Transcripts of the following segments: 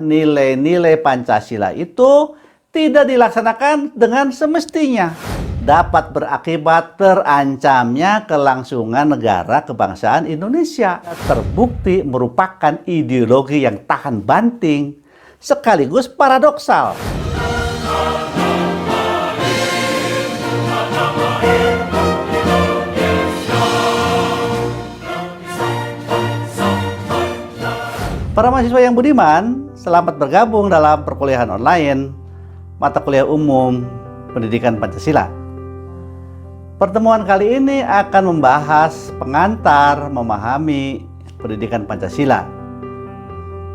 nilai-nilai Pancasila itu tidak dilaksanakan dengan semestinya, dapat berakibat terancamnya kelangsungan negara kebangsaan Indonesia. Terbukti merupakan ideologi yang tahan banting sekaligus paradoksal. Para mahasiswa yang budiman, selamat bergabung dalam perkuliahan online mata kuliah umum pendidikan Pancasila. Pertemuan kali ini akan membahas pengantar memahami pendidikan Pancasila.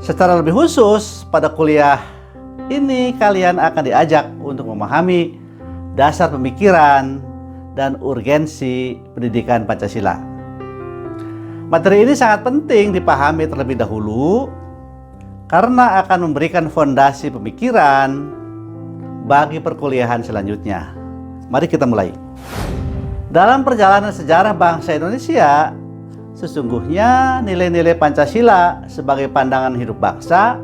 Secara lebih khusus, pada kuliah ini kalian akan diajak untuk memahami dasar pemikiran dan urgensi pendidikan Pancasila. Materi ini sangat penting dipahami terlebih dahulu karena akan memberikan fondasi pemikiran bagi perkuliahan selanjutnya. Mari kita mulai. Dalam perjalanan sejarah bangsa Indonesia, sesungguhnya nilai-nilai Pancasila sebagai pandangan hidup bangsa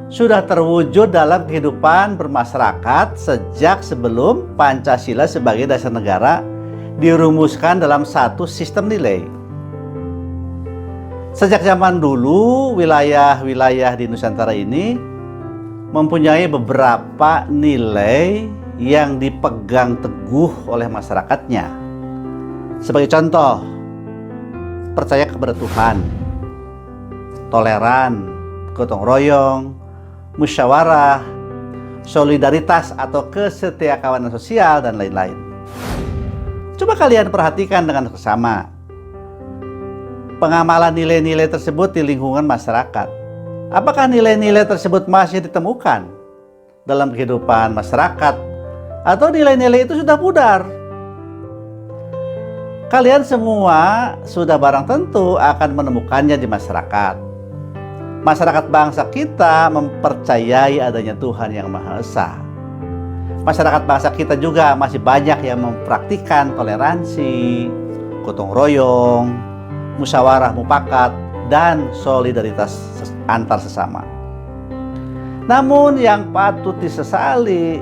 sudah terwujud dalam kehidupan bermasyarakat sejak sebelum Pancasila sebagai dasar negara dirumuskan dalam satu sistem nilai. Sejak zaman dulu, wilayah-wilayah di Nusantara ini mempunyai beberapa nilai yang dipegang teguh oleh masyarakatnya. Sebagai contoh, percaya kepada Tuhan, toleran, gotong royong, musyawarah, solidaritas atau kesetiakawanan sosial, dan lain-lain. Coba kalian perhatikan dengan seksama pengamalan nilai-nilai tersebut di lingkungan masyarakat. Apakah nilai-nilai tersebut masih ditemukan dalam kehidupan masyarakat atau nilai-nilai itu sudah pudar? Kalian semua sudah barang tentu akan menemukannya di masyarakat. Masyarakat bangsa kita mempercayai adanya Tuhan yang Maha Esa. Masyarakat bangsa kita juga masih banyak yang mempraktikkan toleransi, gotong royong, musyawarah mufakat, dan solidaritas antar sesama. Namun yang patut disesali,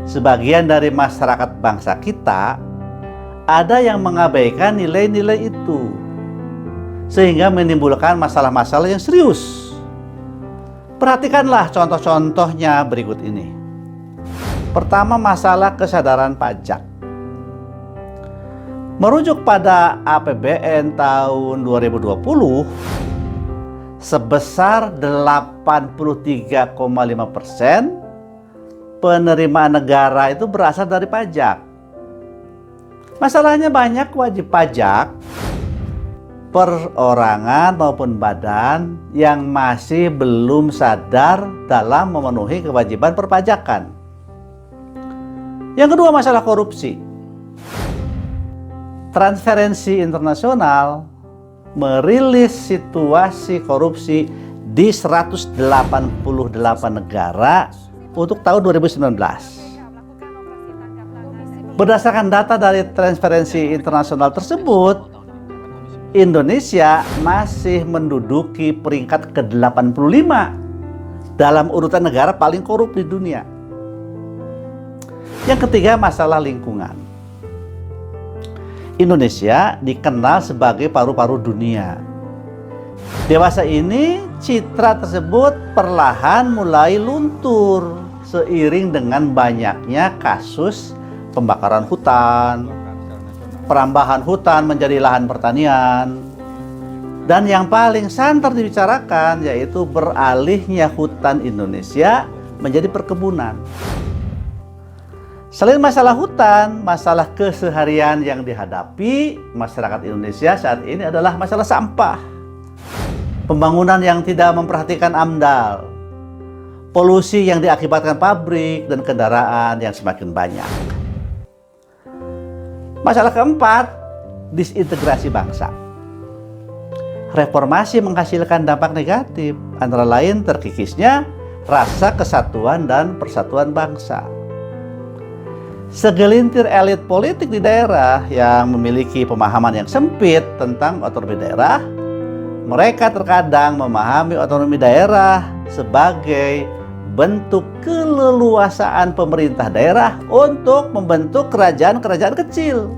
sebagian dari masyarakat bangsa kita ada yang mengabaikan nilai-nilai itu sehingga menimbulkan masalah-masalah yang serius. Perhatikanlah contoh-contohnya berikut ini. Pertama, masalah kesadaran pajak. Merujuk pada APBN tahun 2020, sebesar 83,5% penerimaan negara itu berasal dari pajak. Masalahnya banyak wajib pajak, perorangan maupun badan yang masih belum sadar dalam memenuhi kewajiban perpajakan. Yang kedua, masalah korupsi. Transparency International merilis situasi korupsi di 188 negara untuk tahun 2019. Berdasarkan data dari Transparency International tersebut, Indonesia masih menduduki peringkat ke-85 dalam urutan negara paling korup di dunia. Yang ketiga, masalah lingkungan. Indonesia dikenal sebagai paru-paru dunia. Dewasa ini, citra tersebut perlahan mulai luntur seiring dengan banyaknya kasus pembakaran hutan, perambahan hutan menjadi lahan pertanian, dan yang paling santer dibicarakan yaitu beralihnya hutan Indonesia menjadi perkebunan. Selain masalah hutan, masalah keseharian yang dihadapi masyarakat Indonesia saat ini adalah masalah sampah, pembangunan yang tidak memperhatikan AMDAL, polusi yang diakibatkan pabrik dan kendaraan yang semakin banyak. Masalah keempat, disintegrasi bangsa. Reformasi menghasilkan dampak negatif, antara lain terkikisnya rasa kesatuan dan persatuan bangsa. Segelintir elit politik di daerah yang memiliki pemahaman yang sempit tentang otonomi daerah Mereka terkadang memahami otonomi daerah sebagai bentuk keleluasaan pemerintah daerah untuk membentuk kerajaan-kerajaan kecil.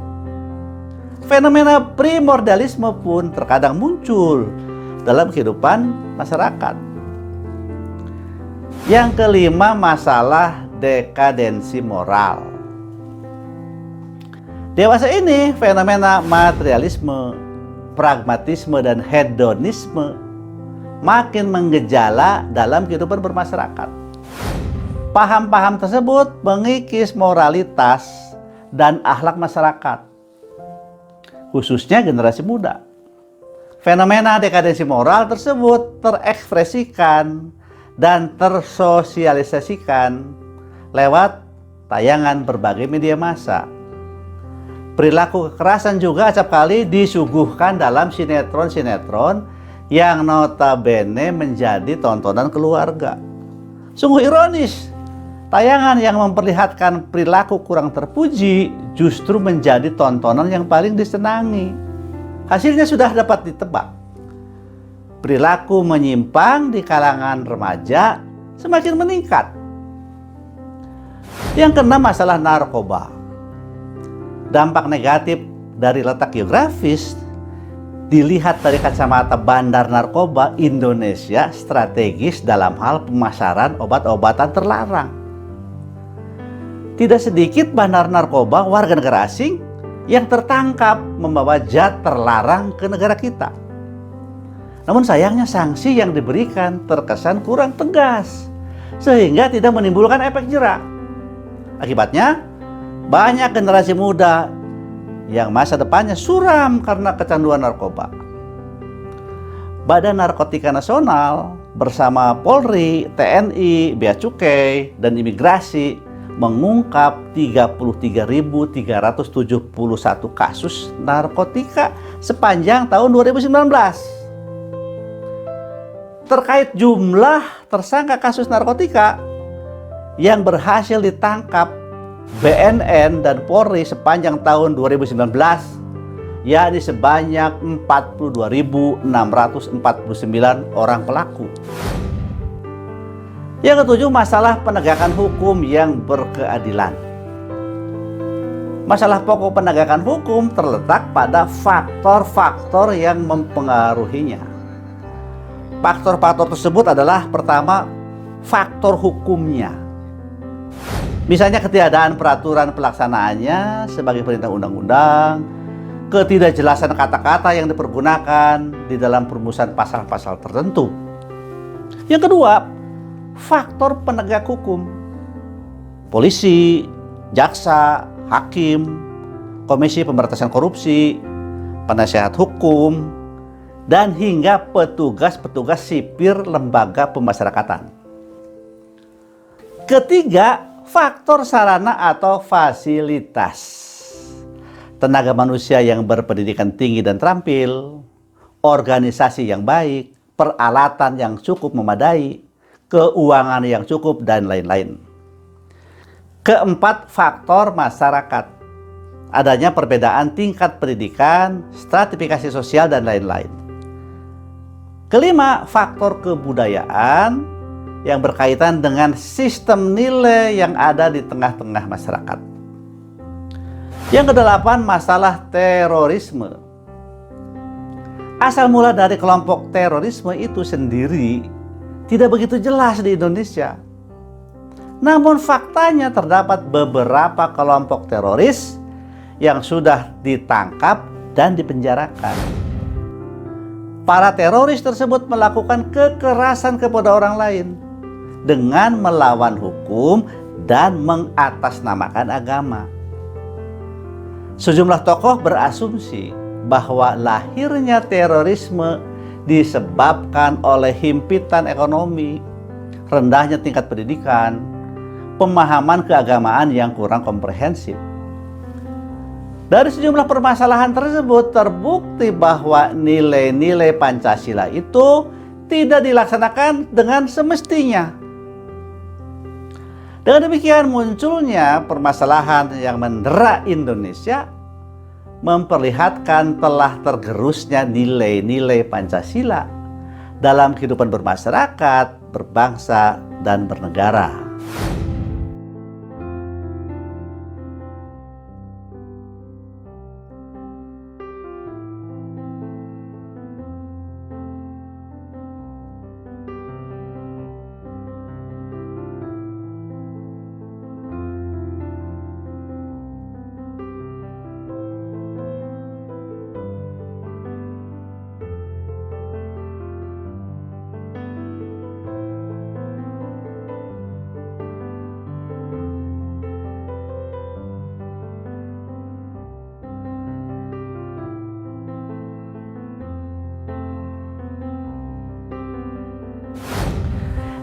Fenomena primordialisme pun terkadang muncul dalam kehidupan masyarakat. Yang kelima, masalah dekadensi moral. Dewasa ini fenomena materialisme, pragmatisme, dan hedonisme makin menggejala dalam kehidupan bermasyarakat. Paham-paham tersebut mengikis moralitas dan akhlak masyarakat, khususnya generasi muda. Fenomena dekadensi moral tersebut terekspresikan dan tersosialisasikan lewat tayangan berbagai media massa. Perilaku kekerasan juga acap kali disuguhkan dalam sinetron-sinetron yang notabene menjadi tontonan keluarga. Sungguh ironis, tayangan yang memperlihatkan perilaku kurang terpuji justru menjadi tontonan yang paling disenangi. Hasilnya sudah dapat ditebak. Perilaku menyimpang di kalangan remaja semakin meningkat. Yang keenam, masalah narkoba. Dampak negatif dari letak geografis dilihat dari kacamata bandar narkoba, Indonesia strategis dalam hal pemasaran obat-obatan terlarang. Tidak sedikit bandar narkoba warga negara asing yang tertangkap membawa zat terlarang ke negara kita. Namun sayangnya sanksi yang diberikan terkesan kurang tegas, sehingga tidak menimbulkan efek jera. Akibatnya, banyak generasi muda yang masa depannya suram karena kecanduan narkoba. Badan Narkotika Nasional bersama Polri, TNI, Bea Cukai, dan Imigrasi mengungkap 33.371 kasus narkotika sepanjang tahun 2019. Terkait jumlah tersangka kasus narkotika yang berhasil ditangkap BNN dan Polri sepanjang tahun 2019, yakni sebanyak 42.649 orang pelaku. Yang ketujuh, masalah penegakan hukum yang berkeadilan. Masalah pokok penegakan hukum terletak pada faktor-faktor yang mempengaruhinya. Faktor-faktor tersebut adalah: pertama, faktor hukumnya. Misalnya ketiadaan peraturan pelaksanaannya sebagai perintah undang-undang, ketidakjelasan kata-kata yang dipergunakan di dalam perumusan pasal-pasal tertentu. Yang kedua, faktor penegak hukum. Polisi, jaksa, hakim, Komisi Pemberantasan Korupsi, penasehat hukum, dan hingga petugas-petugas sipir lembaga pemasyarakatan. Ketiga, faktor sarana atau fasilitas. Tenaga manusia yang berpendidikan tinggi dan terampil, organisasi yang baik, peralatan yang cukup memadai, keuangan yang cukup, dan lain-lain. Keempat, faktor masyarakat. Adanya perbedaan tingkat pendidikan, stratifikasi sosial, dan lain-lain. Kelima, faktor kebudayaan yang berkaitan dengan sistem nilai yang ada di tengah-tengah masyarakat. Yang kedelapan, masalah terorisme. Asal mula dari kelompok terorisme itu sendiri tidak begitu jelas di Indonesia. Namun faktanya terdapat beberapa kelompok teroris yang sudah ditangkap dan dipenjarakan. Para teroris tersebut melakukan kekerasan kepada orang lain dengan melawan hukum dan mengatasnamakan agama. Sejumlah tokoh berasumsi bahwa lahirnya terorisme disebabkan oleh himpitan ekonomi, rendahnya tingkat pendidikan, pemahaman keagamaan yang kurang komprehensif. Dari sejumlah permasalahan tersebut terbukti bahwa nilai-nilai Pancasila itu tidak dilaksanakan dengan semestinya. Dengan demikian munculnya permasalahan yang mendera Indonesia memperlihatkan telah tergerusnya nilai-nilai Pancasila dalam kehidupan bermasyarakat, berbangsa, dan bernegara.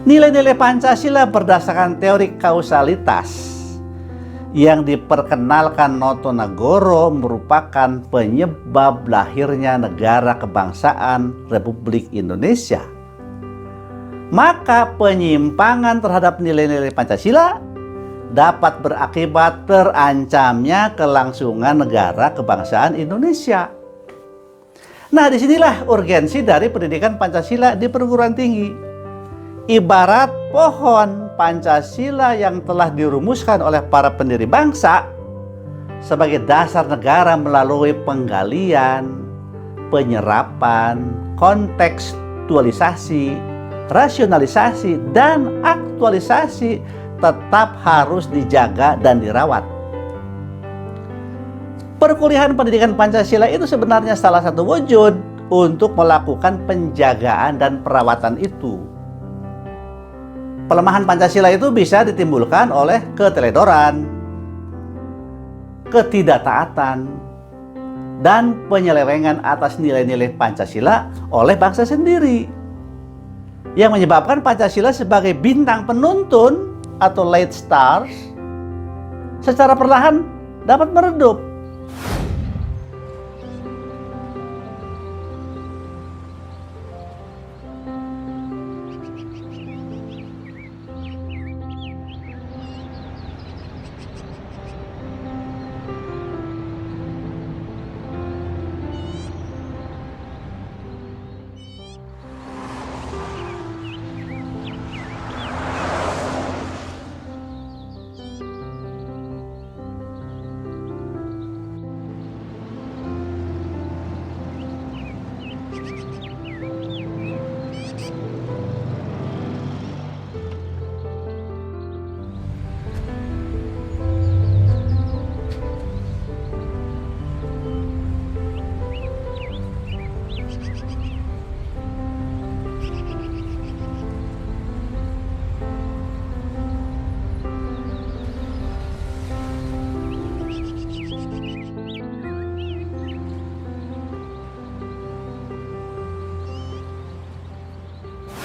Nilai-nilai Pancasila berdasarkan teori kausalitas yang diperkenalkan Noto Nagoro merupakan penyebab lahirnya negara kebangsaan Republik Indonesia. Maka penyimpangan terhadap nilai-nilai Pancasila dapat berakibat terancamnya kelangsungan negara kebangsaan Indonesia. Nah, disinilah urgensi dari pendidikan Pancasila di perguruan tinggi. Ibarat pohon Pancasila yang telah dirumuskan oleh para pendiri bangsa sebagai dasar negara melalui penggalian, penyerapan, kontekstualisasi, rasionalisasi, dan aktualisasi tetap harus dijaga dan dirawat. Perkuliahan pendidikan Pancasila itu sebenarnya salah satu wujud untuk melakukan penjagaan dan perawatan itu. Pelemahan Pancasila itu bisa ditimbulkan oleh keteledoran, ketidaktaatan, dan penyelewengan atas nilai-nilai Pancasila oleh bangsa sendiri, yang menyebabkan Pancasila sebagai bintang penuntun atau light stars secara perlahan dapat meredup.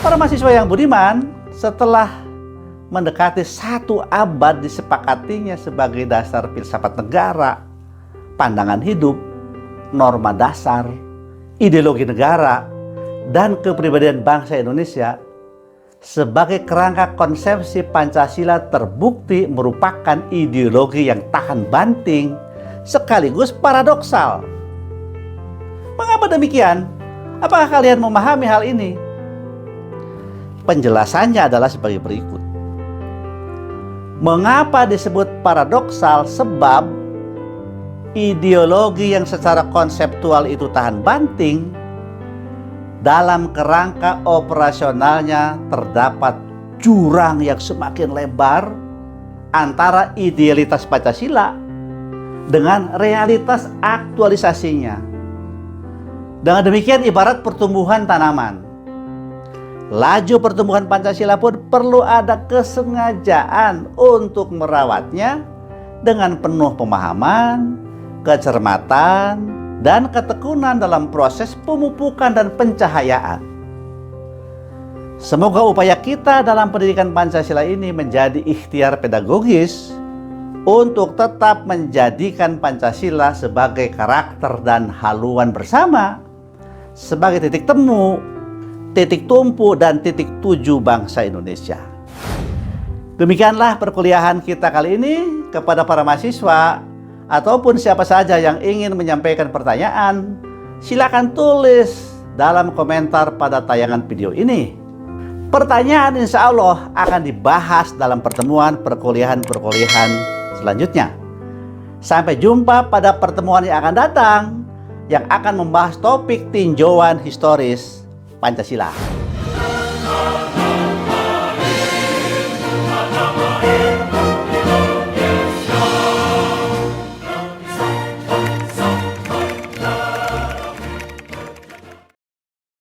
Para mahasiswa yang budiman, setelah mendekati 1 abad disepakatinya sebagai dasar filsafat negara, pandangan hidup, norma dasar, ideologi negara, dan kepribadian bangsa Indonesia, sebagai kerangka konsepsi Pancasila terbukti merupakan ideologi yang tahan banting sekaligus paradoksal. Mengapa demikian? Apakah kalian memahami hal ini? Penjelasannya adalah sebagai berikut. Mengapa disebut paradoksal? Sebab ideologi yang secara konseptual itu tahan banting, dalam kerangka operasionalnya terdapat jurang yang semakin lebar antara idealitas Pancasila dengan realitas aktualisasinya. Dengan demikian ibarat pertumbuhan tanaman. Laju pertumbuhan Pancasila pun perlu ada kesengajaan untuk merawatnya dengan penuh pemahaman, kecermatan, dan ketekunan dalam proses pemupukan dan pencahayaan. Semoga upaya kita dalam pendidikan Pancasila ini menjadi ikhtiar pedagogis untuk tetap menjadikan Pancasila sebagai karakter dan haluan bersama, sebagai titik temu, titik tumpu, dan titik tuju bangsa Indonesia. Demikianlah perkuliahan kita kali ini. Kepada para mahasiswa, ataupun siapa saja yang ingin menyampaikan pertanyaan, silakan tulis dalam komentar pada tayangan video ini. Pertanyaan insya Allah akan dibahas dalam pertemuan perkuliahan selanjutnya. Sampai jumpa pada pertemuan yang akan datang, yang akan membahas topik tinjauan historis Pancasila.